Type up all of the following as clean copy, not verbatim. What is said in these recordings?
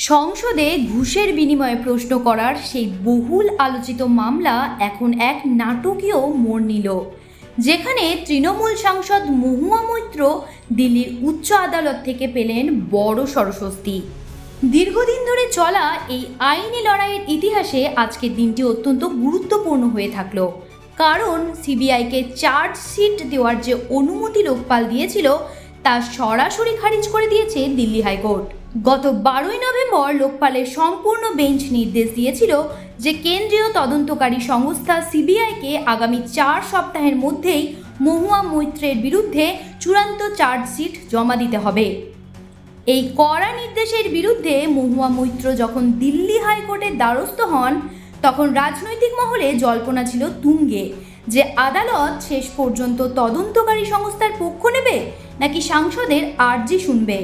সংসদে ঘুষের বিনিময়ে প্রশ্ন করার সেই বহুল আলোচিত মামলা এখন এক নাটকীয় মোড় নিল, যেখানে তৃণমূল সাংসদ মহুয়া মৈত্র দিল্লির উচ্চ আদালত থেকে পেলেন বড় স্বস্তি। দীর্ঘদিন ধরে চলা এই আইনি লড়াইয়ের ইতিহাসে আজকের দিনটি অত্যন্ত গুরুত্বপূর্ণ হয়ে থাকল, কারণ সিবিআইকে চার্জশিট দেওয়ার যে অনুমতি লোকপাল দিয়েছিল তা সরাসরি খারিজ করে দিয়েছে দিল্লি হাইকোর্ট। গত 12ই নভেম্বর লোকপালের সম্পূর্ণ বেঞ্চ নির্দেশ দিয়েছিল যে কেন্দ্রীয় তদন্তকারী সংস্থা সিবিআইকে আগামী 4 সপ্তাহের মধ্যেই মহুয়া মৈত্রের বিরুদ্ধে চূড়ান্ত চার্জশিট জমা দিতে হবে। এই কড়া নির্দেশের বিরুদ্ধে মহুয়া মৈত্র যখন দিল্লি হাইকোর্টের দ্বারস্থ হন, তখন রাজনৈতিক মহলে জল্পনা ছিল তুঙ্গে যে আদালত শেষ পর্যন্ত তদন্তকারী সংস্থার পক্ষ নেবে নাকি সাংসদের আর্জি শুনবে।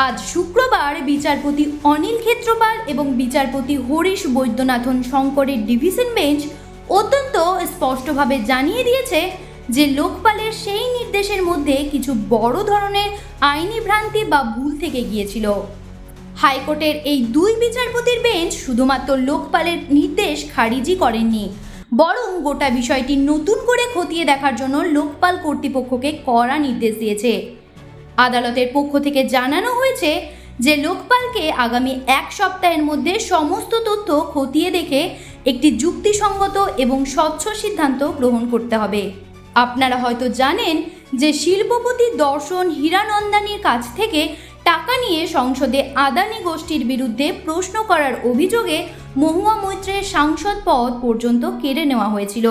আজ শুক্রবার বিচারপতি অনিল ক্ষেত্রপাল এবং বিচারপতি হরিশ বৈদ্যনাথন শঙ্করের ডিভিশন বেঞ্চ অত্যন্ত স্পষ্টভাবে জানিয়ে দিয়েছে যে লোকপালের সেই নির্দেশের মধ্যে কিছু বড় ধরনের আইনি ভ্রান্তি বা ভুল থেকে গিয়েছিল। হাইকোর্টের এই দুই বিচারপতির বেঞ্চ শুধুমাত্র লোকপালের নির্দেশ খারিজই করেননি, বরং গোটা বিষয়টি নতুন করে খতিয়ে দেখার জন্য লোকপাল কর্তৃপক্ষকে কড়া নির্দেশ দিয়েছে। আদালতের পক্ষ থেকে জানানো হয়েছে যে লোকপালকে আগামী 1 সপ্তাহের মধ্যে সমস্ত তথ্য খতিয়ে দেখে একটি যুক্তিসঙ্গত এবং স্বচ্ছ সিদ্ধান্ত গ্রহণ করতে হবে। আপনারা হয়তো জানেন যে শিল্পপতি দর্শন হীরানন্দানীর কাছ থেকে টাকা নিয়ে সংসদে আদানি গোষ্ঠীর বিরুদ্ধে প্রশ্ন করার অভিযোগে মহুয়া মৈত্রের সাংসদ পদ পর্যন্ত কেড়ে নেওয়া হয়েছিল।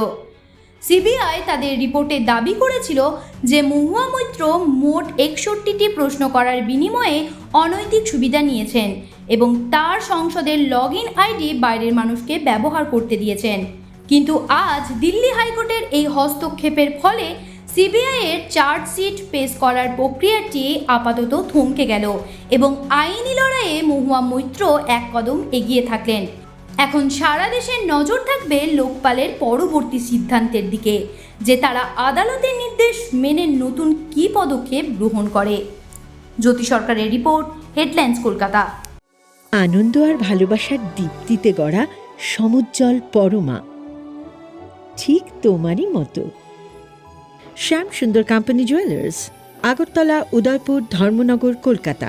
সিবিআই তাদের রিপোর্টে দাবি করেছিল যে মহুয়া মৈত্র মোট 61টি প্রশ্ন করার বিনিময়ে অনৈতিক সুবিধা নিয়েছেন এবং তার সংসদের লগইন আইডি বাইরের মানুষকে ব্যবহার করতে দিয়েছেন। কিন্তু আজ দিল্লি হাইকোর্টের এই হস্তক্ষেপের ফলে সিবিআইয়ের চার্জশিট পেশ করার প্রক্রিয়াটি আপাতত থমকে গেল এবং আইনি লড়াইয়ে মহুয়া মৈত্র এক কদম এগিয়ে থাকলেন। এখন সারা দেশের নজর থাকবে লোকপালের পরবর্তী সিদ্ধান্তের দিকে, যে তারা আদালতের নির্দেশ মেনে নতুন কী পদক্ষেপ গ্রহণ করে। জ্যোতি সরকারের রিপোর্ট, হেডলাইন্স কলকাতা। আনন্দ আর ভালোবাসার দীপ্তিতে গড়া সমুজ্জ্বল পরমা, ঠিক তোমারই মতো। শ্যাম সুন্দর কোম্পানি জুয়েলার্স, আগরতলা, উদয়পুর, ধর্মনগর, কলকাতা।